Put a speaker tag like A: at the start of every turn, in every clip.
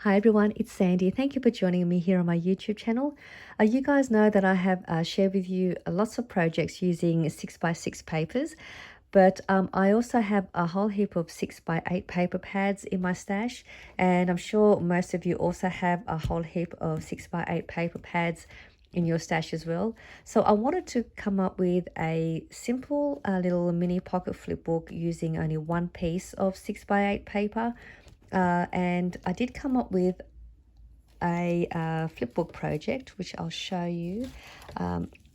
A: Hi everyone, it's Sandy. Thank you for joining me here on my YouTube channel. You guys know that I have shared with you lots of projects using 6x6 papers, but I also have a whole heap of 6x8 paper pads in my stash, and I'm sure most of you also have a whole heap of 6x8 paper pads in your stash as well. So I wanted to come up with a simple little mini pocket flip book using only one piece of 6x8 paper. And I did come up with a flipbook project, which I'll show you.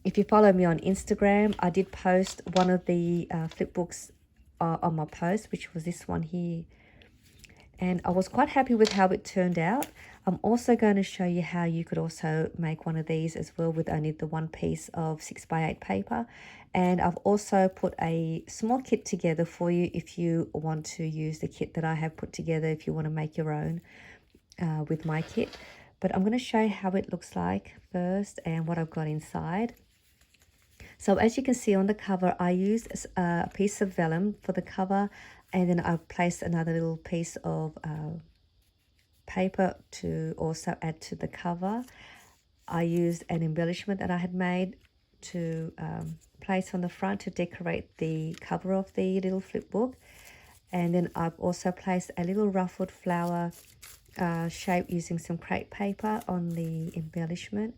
A: If you follow me on Instagram, I did post one of the flipbooks on my post, which was this one here. And I was quite happy with how it turned out. I'm also going to show you how you could also make one of these as well with only the one piece of 6x8 paper. And I've also put a small kit together for you if you want to use the kit that I have put together, if you want to make your own with my kit. But I'm going to show you how it looks like first and what I've got inside. So as you can see on the cover, I used a piece of vellum for the cover, and then I've placed another little piece of paper to also add to the cover. I used an embellishment that I had made to place on the front to decorate the cover of the little flip book. And then I've also placed a little ruffled flower shape using some crepe paper on the embellishment.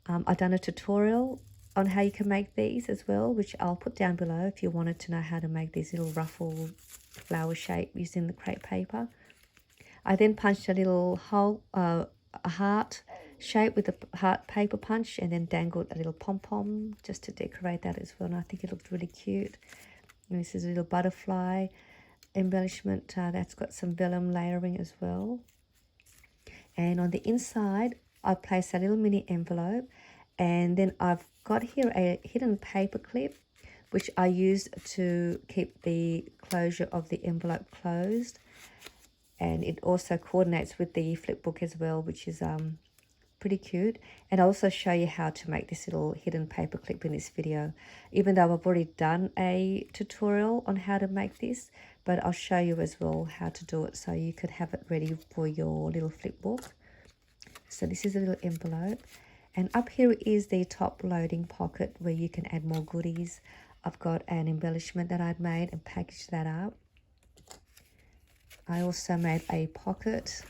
A: I've done a tutorial on how you can make these as well, which I'll put down below if you wanted to know how to make these little ruffled flower shape using the crepe paper. I then punched a little hole, a heart shape with a heart paper punch, and then dangled a little pom-pom just to decorate that as well. And I think it looked really cute. And this is a little butterfly embellishment that's got some vellum layering as well. And on the inside, I've placed a little mini envelope, and then I've got here a hidden paper clip, which I used to keep the closure of the envelope closed. And it also coordinates with the flip book as well, which is pretty cute. And I'll also show you how to make this little hidden paper clip in this video, even though I've already done a tutorial on how to make this, but I'll show you as well how to do it so you could have it ready for your little flip book. So this is a little envelope, and up here is the top loading pocket where you can add more goodies. I've got an embellishment that I'd made and packaged that up. I also made a pocket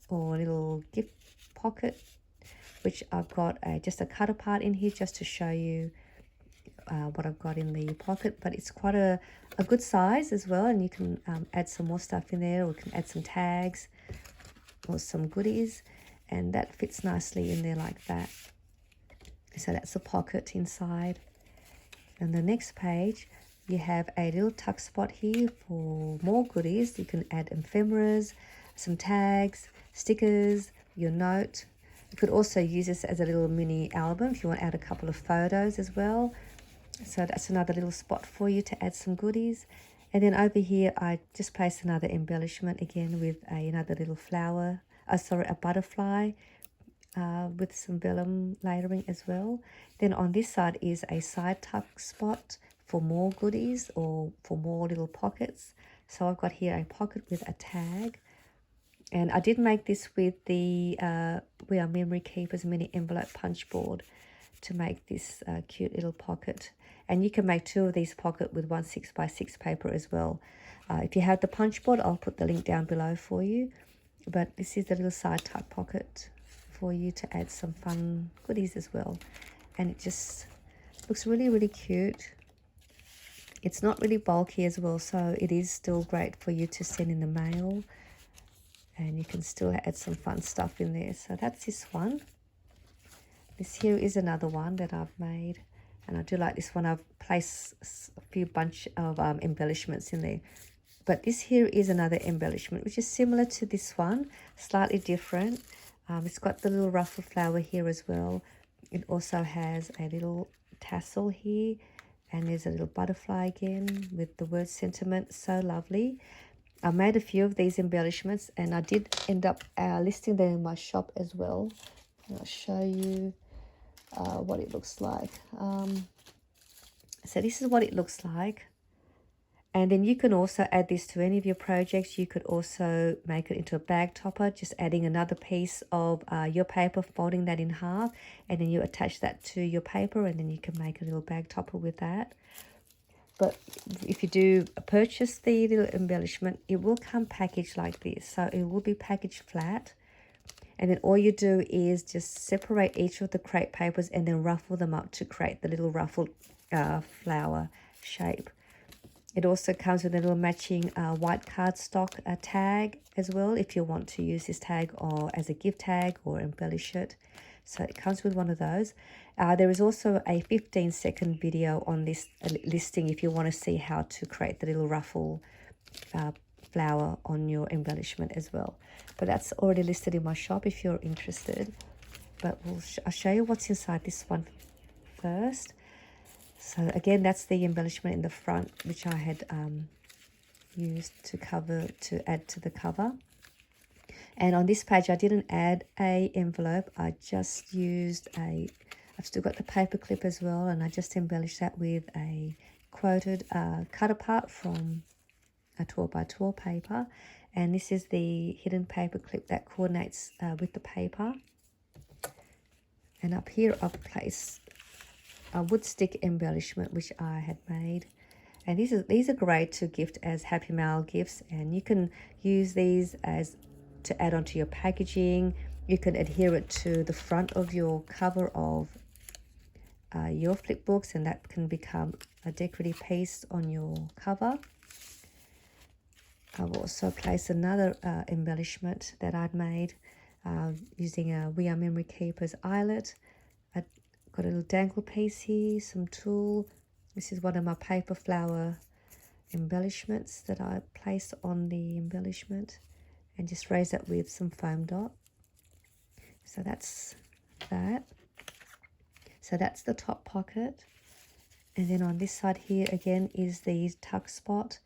A: or a little gift pocket, which I've got just a cut apart in here just to show you what I've got in the pocket. But it's quite a good size as well, and you can add some more stuff in there, or you can add some tags or some goodies, and that fits nicely in there like that. So that's a pocket inside. And the next page, you have a little tuck spot here for more goodies. You can add ephemeras, some tags, stickers, your note. You could also use this as a little mini album if you want to add a couple of photos as well. So that's another little spot for you to add some goodies. And then over here, I just placed another embellishment again with another little flower, a butterfly with some vellum layering as well. Then on this side is a side tuck spot for more goodies or for more little pockets. So I've got here a pocket with a tag, and I did make this with the We Are Memory Keepers mini envelope punch board to make this cute little pocket. And you can make two of these pockets with one 6x6 paper as well. If you have the punch board, I'll put the link down below for you. But this is the little side tuck pocket for you to add some fun goodies as well. And it just looks really, really cute. It's not really bulky as well, so it is still great for you to send in the mail. And you can still add some fun stuff in there. So that's this one. This here is another one that I've made. And I do like this one. I've placed a few bunch of embellishments in there. But this here is another embellishment, which is similar to this one, slightly different. It's got the little ruffled flower here as well. It also has a little tassel here. And there's a little butterfly again with the word sentiment. So lovely. I made a few of these embellishments, and I did end up listing them in my shop as well. And I'll show you what it looks like. So this is what it looks like. And then you can also add this to any of your projects. You could also make it into a bag topper, just adding another piece of your paper, folding that in half, and then you attach that to your paper, and then you can make a little bag topper with that. But if you do purchase the little embellishment, it will come packaged like this. So it will be packaged flat. And then all you do is just separate each of the crepe papers and then ruffle them up to create the little ruffled flower shape. It also comes with a little matching white cardstock tag as well, if you want to use this tag or as a gift tag or embellish it. So it comes with one of those. There is also a 15-second video on this listing if you want to see how to create the little ruffle flower on your embellishment as well. But that's already listed in my shop if you're interested. But I'll show you what's inside this one first. So again, that's the embellishment in the front, which I had used to add to the cover. And on this page, I didn't add a envelope. I just used I've still got the paper clip as well, and I just embellished that with a quoted cut apart from a 12x12 paper. And this is the hidden paper clip that coordinates with the paper. And up here, I've placed a wood stick embellishment which I had made, and these are great to gift as Happy Mail gifts, and you can use these as to add onto your packaging. You can adhere it to the front of your cover of your flip books, and that can become a decorative piece on your cover. I've also placed another embellishment that I'd made using a We Are Memory Keepers eyelet. Got a little dangle piece here, some tulle. This is one of my paper flower embellishments that I placed on the embellishment and just raise it with some foam dot. So that's that. So that's the top pocket. And then on this side here again is the tuck spot.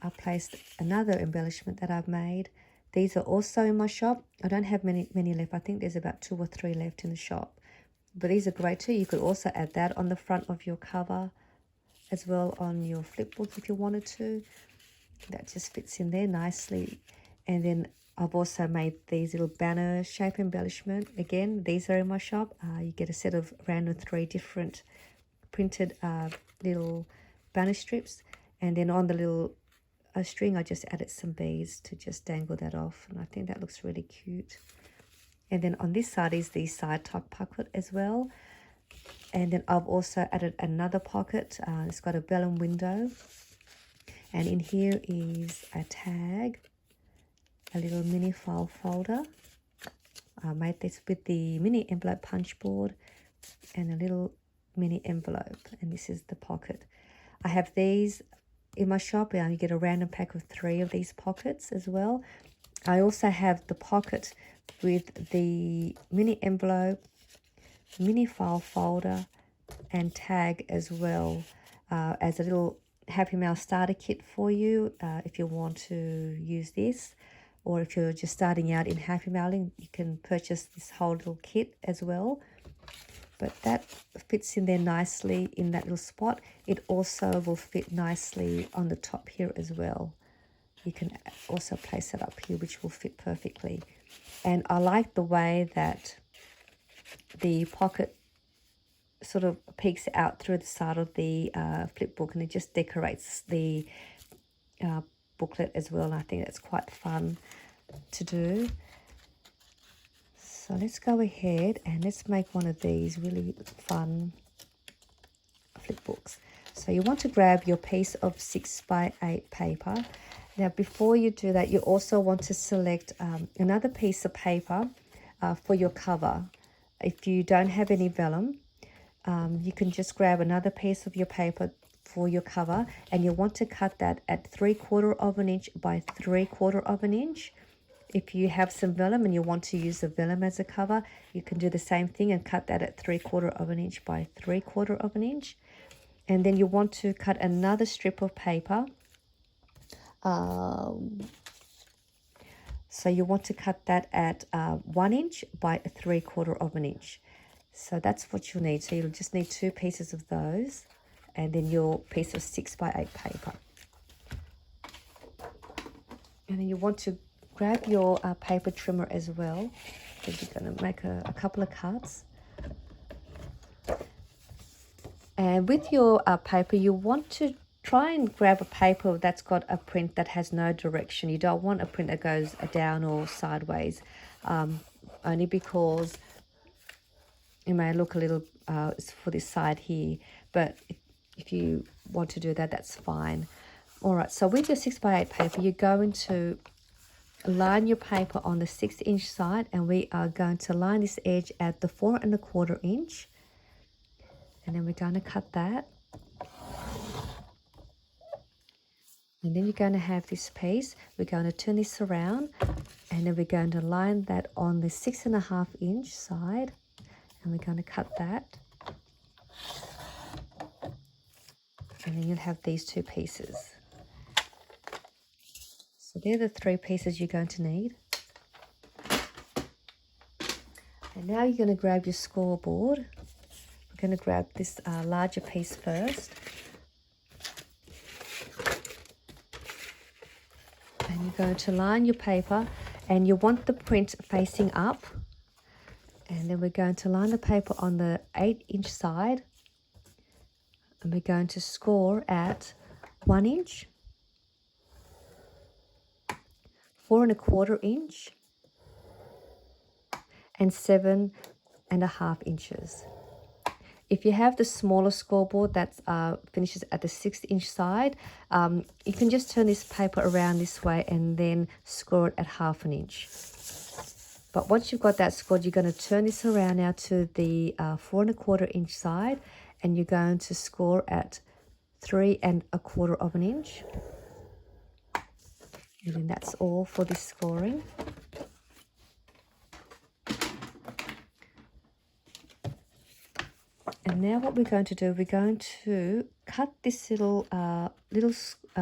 A: I placed another embellishment that I've made. These are also in my shop. I don't have many left. I think there's about 2 or 3 left in the shop. But these are great too. You could also add that on the front of your cover as well on your flip book if you wanted to. That just fits in there nicely. And then I've also made these little banner shape embellishment. Again, these are in my shop. You get a set of random 3 different printed little banner strips. And then on the little string, I just added some beads to just dangle that off. And I think that looks really cute. And then on this side is the side top pocket as well. And then I've also added another pocket. It's got a vellum window. And in here is a tag, a little mini file folder. I made this with the mini envelope punch board and a little mini envelope. And this is the pocket. I have these in my shop. You get a random pack of 3 of these pockets as well. I also have the pocket with the mini envelope, mini file folder, and tag as well as a little Happy Mail starter kit for you if you want to use this, or if you're just starting out in Happy Mailing, you can purchase this whole little kit as well. But that fits in there nicely in that little spot. It also will fit nicely on the top here as well. You can also place it up here, which will fit perfectly. And I like the way that the pocket sort of peeks out through the side of the flip book, and it just decorates the booklet as well. And I think that's quite fun to do. So let's go ahead and let's make one of these really fun flip books. So you want to grab your piece of 6x8 paper. Now, before you do that, you also want to select another piece of paper for your cover. If you don't have any vellum, you can just grab another piece of your paper for your cover, and you want to cut that at 3/4 of an inch by 3/4 of an inch. If you have some vellum and you want to use the vellum as a cover, you can do the same thing and cut that at 3/4 of an inch by 3/4 of an inch. And then you want to cut another strip of paper. So you want to cut that at 1 inch by 3/4 of an inch. So that's what you'll need. So you'll just need 2 pieces of those, and then your piece of 6x8 paper. And then you want to grab your paper trimmer as well, because you're going to make a couple of cuts. And with your paper, you want to try and grab a paper that's got a print that has no direction. You don't want a print that goes down or sideways, only because it may look a little for this side here, but if you want to do that, that's fine. All right, so with your 6x8 paper, you're going to line your paper on the 6-inch side, and we are going to line this edge at the 4¼ inch, and then we're going to cut that. And then you're going to have this piece, we're going to turn this around, and then we're going to line that on the 6½ inch side, and we're going to cut that. And then you'll have these two pieces. So they're the 3 pieces you're going to need. And now you're going to grab your scoreboard. We're going to grab this larger piece first. And you're going to line your paper, and you want the print facing up. And then we're going to line the paper on the 8-inch side. And we're going to score at 1 inch, 4¼ inch, and 7½ inches. If you have the smaller scoreboard that finishes at the 6-inch side, you can just turn this paper around this way and then score it at ½ inch. But once you've got that scored, you're going to turn this around now to the 4¼ inch side, and you're going to score at 3¼ inch. And then that's all for this scoring. And now what we're going to do, we're going to cut this little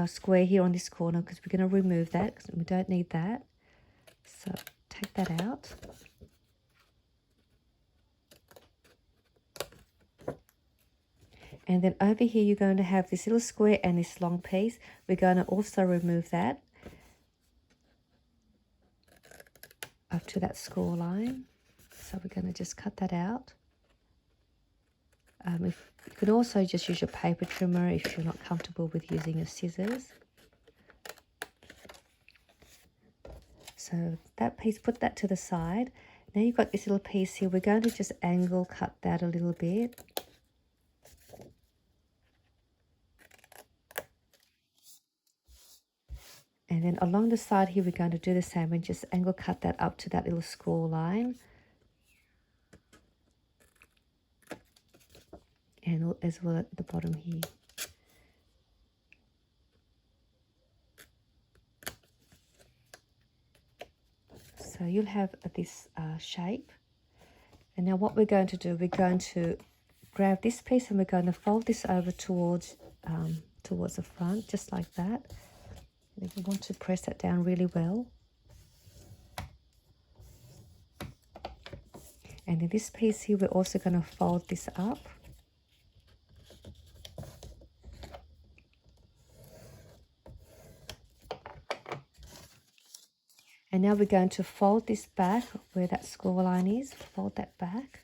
A: square here on this corner, because we're going to remove that because we don't need that. So take that out. And then over here you're going to have this little square and this long piece. We're going to also remove that up to that score line. So we're going to just cut that out. You can also just use your paper trimmer if you're not comfortable with using your scissors. So that piece, put that to the side. Now you've got this little piece here. We're going to just angle cut that a little bit. And then along the side here, we're going to do the same and just angle cut that up to that little score line. And as well at the bottom here. So you'll have this shape. And now what we're going to do, we're going to grab this piece and we're going to fold this over towards the front, just like that. And you want to press that down really well. And in this piece here, we're also going to fold this up. And now we're going to fold this back where that score line is, fold that back.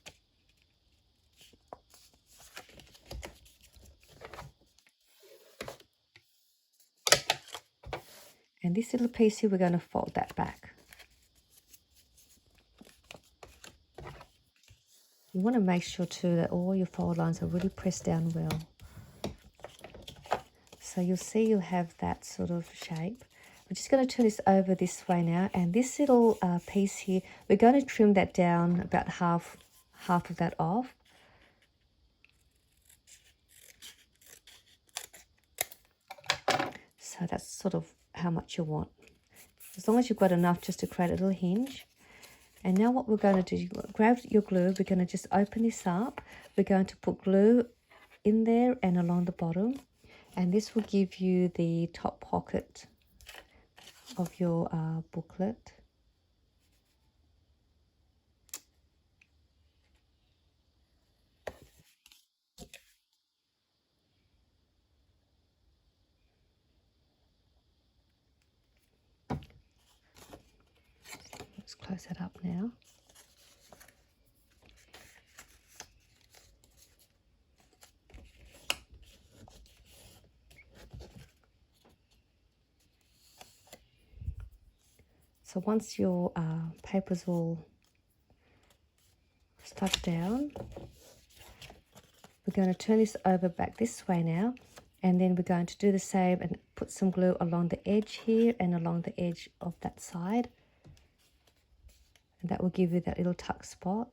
A: And this little piece here, we're going to fold that back. You want to make sure too that all your fold lines are really pressed down well. So you'll see you'll have that sort of shape. We're just going to turn this over this way now, and this little piece here, we're going to trim that down about half of that off. So that's sort of how much you want. As long as you've got enough just to create a little hinge. And now what we're going to do, grab your glue, we're going to just open this up. We're going to put glue in there and along the bottom. And this will give you the top pocket of your booklet. close that up now. So once your paper's all stuck down, we're going to turn this over back this way now, and then we're going to do the same and put some glue along the edge here and along the edge of that side, and that will give you that little tuck spot.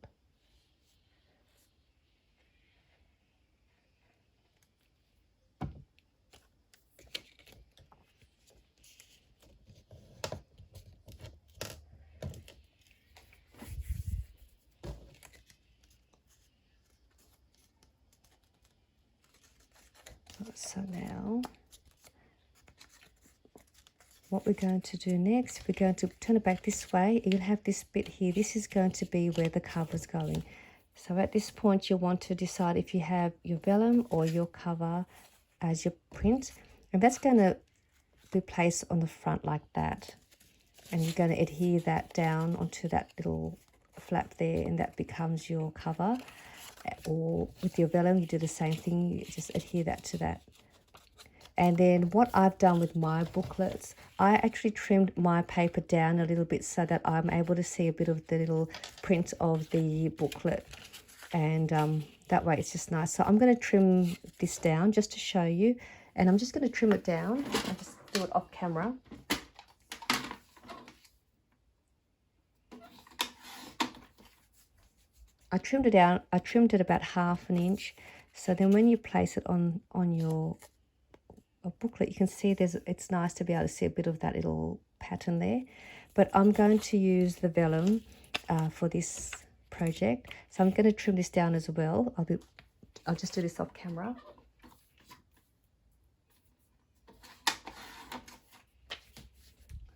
A: So now what we're going to do next, we're going to turn it back this way. You'll have this bit here. This is going to be where the cover's going. So at this point, you want to decide if you have your vellum or your cover as your print. And that's going to be placed on the front like that. And you're going to adhere that down onto that little flap there, and that becomes your cover. Or with your vellum, you do the same thing. You just adhere that to that. And then what I've done with my booklets, I actually trimmed my paper down a little bit so that I'm able to see a bit of the little print of the booklet. And that way it's just nice. So I'm going to trim this down just to show you. And I'm just going to trim it down. I'll just do it off camera. I trimmed it down. I trimmed it about 1/2 inch. So then when you place it on your booklet, you can see it's nice to be able to see a bit of that little pattern there. But I'm going to use the vellum for this project, so I'm going to trim this down as well. I'll just do this off camera.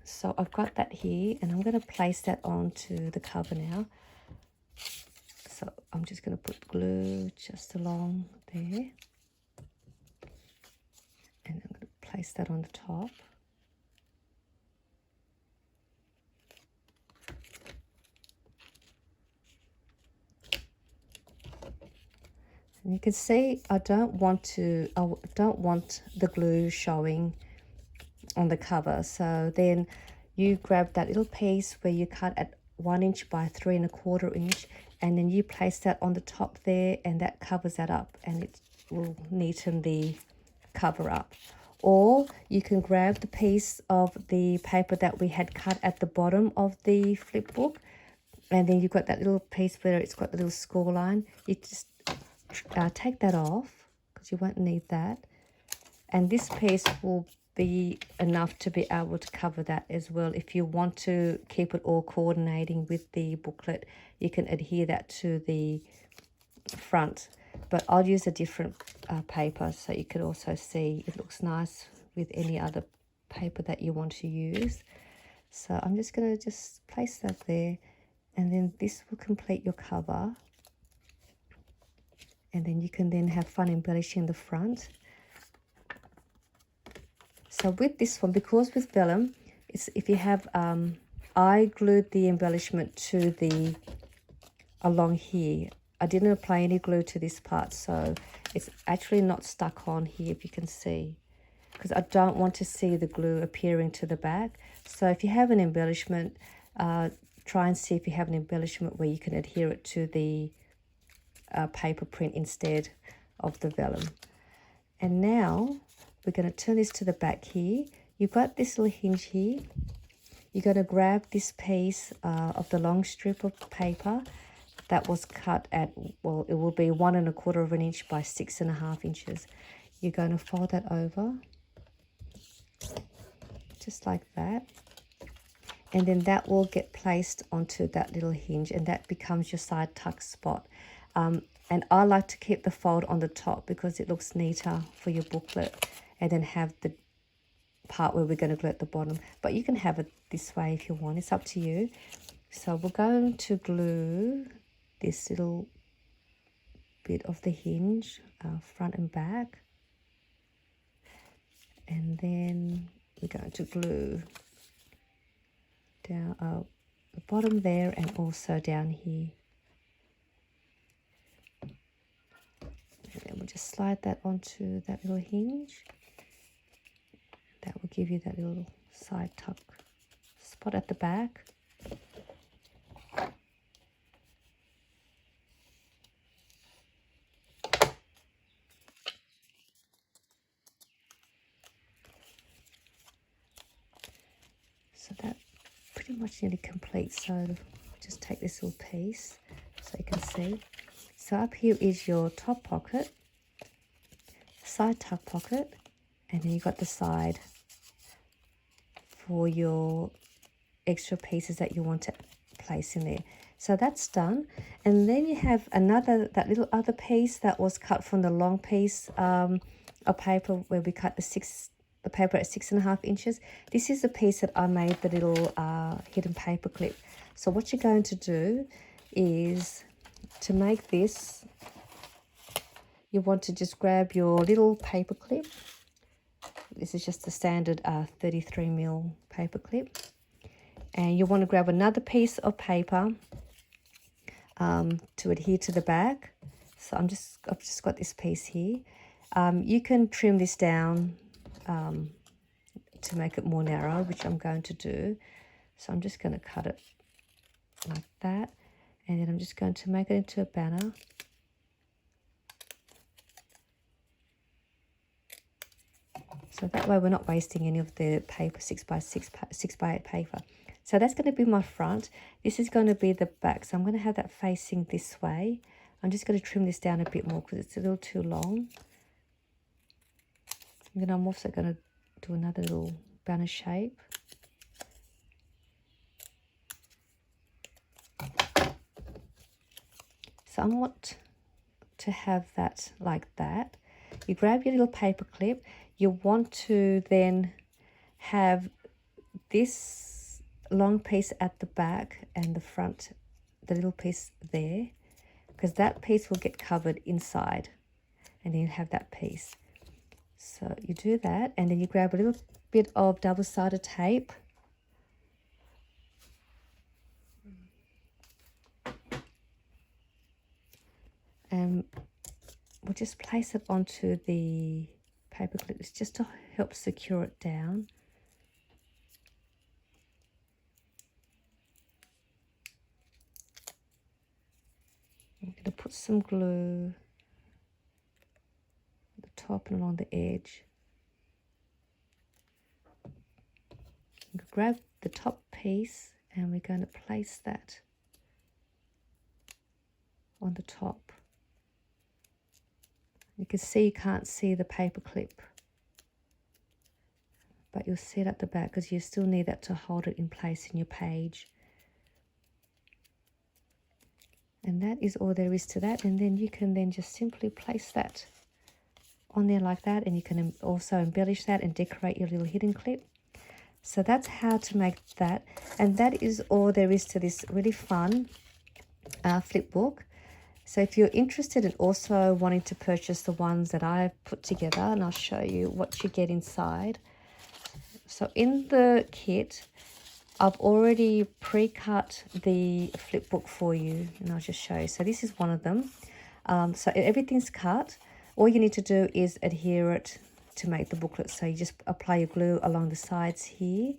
A: So I've got that here, and I'm going to place that onto the cover now. So I'm just going to put glue just along there. And I'm going to place that on the top. And you can see I don't want the glue showing on the cover. So then you grab that little piece where you cut at 1 inch by 3 1/4 inch, and then you place that on the top there, and that covers that up, and it will neaten the cover up. Or you can grab the piece of the paper that we had cut at the bottom of the flip book, and then you've got that little piece where it's got the little score line. You just take that off because you won't need that, and this piece will be enough to be able to cover that as well. If you want to keep it all coordinating with the booklet, you can adhere that to the front. But I'll use a different paper so you can also see it looks nice with any other paper that you want to use. So I'm just going to just place that there, and then this will complete your cover. And then you can then have fun embellishing the front. So with this one, because with vellum, it's if you have, I glued the embellishment to the along here. I didn't apply any glue to this part, so it's actually not stuck on here, if you can see, because I don't want to see the glue appearing to the back. So if you have an embellishment, try and see if you have an embellishment where you can adhere it to the paper print instead of the vellum. And now we're going to turn this to the back here. You've got this little hinge here. You're going to grab this piece of the long strip of paper that was cut at, well, it will be 1 1/4 inch by 6 1/2 inches. You're going to fold that over just like that, and then that will get placed onto that little hinge, and that becomes your side tuck spot. And I like to keep the fold on the top because it looks neater for your booklet, and then have the part where we're going to glue at the bottom. But you can have it this way if you want, it's up to you. So we're going to glue this little bit of the hinge, front and back, and then we're going to glue down the bottom there and also down here. And then we'll just slide that onto that little hinge. That will give you that little side tuck spot at the back. So that pretty much nearly complete. So just take this little piece so you can see. So up here is your top pocket, side tuck pocket, and then you've got the side for your extra pieces that you want to place in there. So that's done. And then you have that little other piece that was cut from the long piece of paper where we cut the paper at 6.5 inches. This is the piece that I made the little hidden paper clip. So what you're going to do is, to make this, you want to just grab your little paper clip. This is just a standard 33mm paper clip. And you want to grab another piece of paper to adhere to the back. So I've just got this piece here. You can trim this down to make it more narrow, which I'm going to do. So I'm just going to cut it like that, and then I'm just going to make it into a banner. So that way we're not wasting any of the paper, 6x8 paper. So that's going to be my front. This is going to be the back. So I'm going to have that facing this way. I'm just going to trim this down a bit more because it's a little too long. And then I'm also going to do another little banner shape. So I want to have that like that. You grab your little paper clip. You want to then have this long piece at the back and the front, the little piece there, because that piece will get covered inside, and then you have that piece. So you do that, and then you grab a little bit of double-sided tape. And we'll just place it onto the paper clips just to help secure it down. I'm going to put some glue at the top and along the edge. Grab the top piece and we're going to place that on the top. You can see you can't see the paper clip, but you'll see it at the back because you still need that to hold it in place in your page. And that is all there is to that. And then you can then just simply place that on there like that, and you can also embellish that and decorate your little hidden clip. So that's how to make that. And that is all there is to this really fun flip book. So if you're interested in also wanting to purchase the ones that I've put together, and I'll show you what you get inside. So in the kit, I've already pre-cut the flip book for you, and I'll just show you. So this is one of them. So everything's cut. All you need to do is adhere it to make the booklet. So you just apply your glue along the sides here,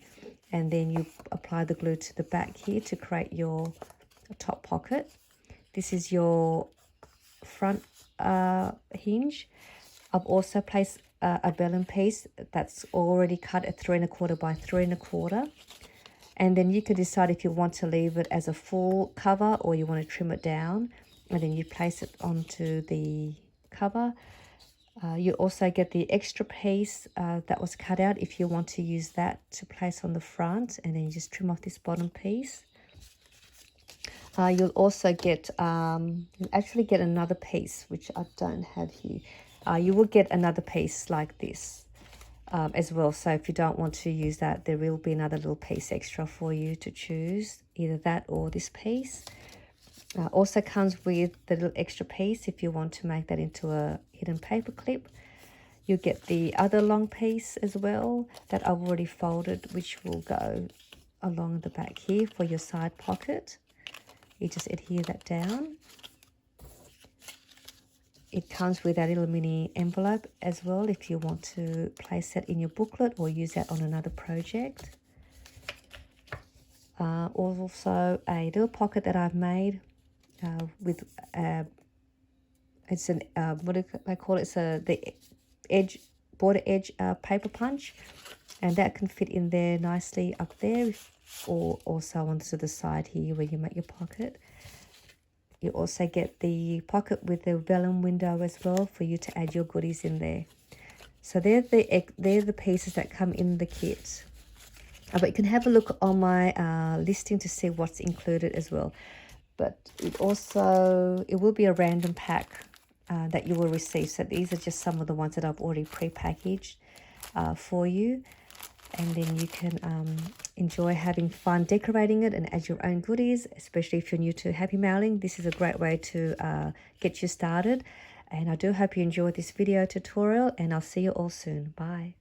A: and then you apply the glue to the back here to create your top pocket. This is your front hinge. I've also placed a vellum piece that's already cut at 3 1/4 by 3 1/4. And then you can decide if you want to leave it as a full cover or you want to trim it down. And then you place it onto the cover. You also get the extra piece that was cut out if you want to use that to place on the front. And then you just trim off this bottom piece. You'll also get, you actually get another piece, which I don't have here. You will get another piece like this as well. So if you don't want to use that, there will be another little piece extra for you to choose, either that or this piece. Also comes with the little extra piece if you want to make that into a hidden paper clip. You get the other long piece as well that I've already folded, which will go along the back here for your side pocket. You just adhere that down. It comes with a little mini envelope as well if you want to place that in your booklet or use that on another project. Also a little pocket that I've made with it's an what do they call it? It's the edge border edge paper punch, and that can fit in there nicely up there, or also onto the side here where you make your pocket. You also get the pocket with the vellum window as well for you to add your goodies in there. So they're the pieces that come in the kit. But you can have a look on my listing to see what's included as well. But it will be a random pack that you will receive. So these are just some of the ones that I've already pre-packaged for you. And then you can enjoy having fun decorating it and add your own goodies, especially if you're new to happy mailing. This is a great way to get you started. And I do hope you enjoyed this video tutorial, and I'll see you all soon. Bye.